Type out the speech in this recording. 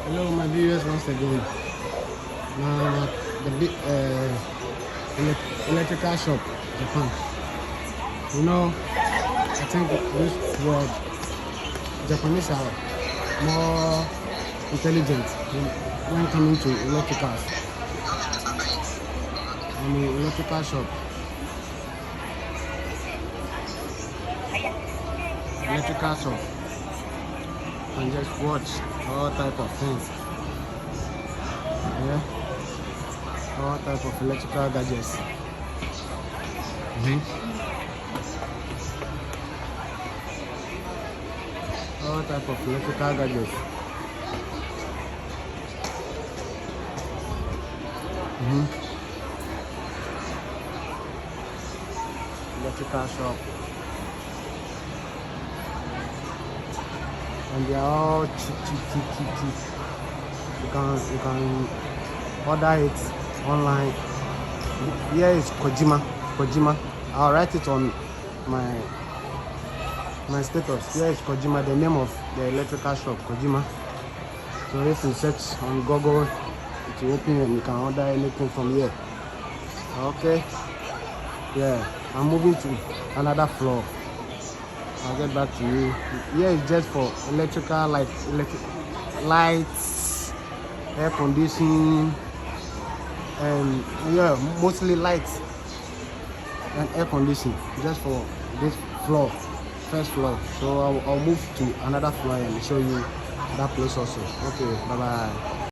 Hello, my viewers, once again. Now, the big electrical shop, Japan. You know, I think this world, Japanese are more intelligent when coming to electricals. I mean, electrical shop. Electrical shop. And just watch all type of things. Yeah, all type of electrical gadgets. All type of electrical gadgets. Electrical shop. And they are all cheap. You can order it online. Here is Kojima. I'll write it on my status. Here is Kojima, the name of the electrical shop, Kojima. So if you search on Google, it will open and you can order anything from here. Okay. Yeah, I'm moving to another floor. I'll get back to you. Here is just for electrical lights, air conditioning, and yeah, mostly lights and air conditioning. Just for this floor, first floor. So I'll move to another floor and show you that place also. Okay, bye bye.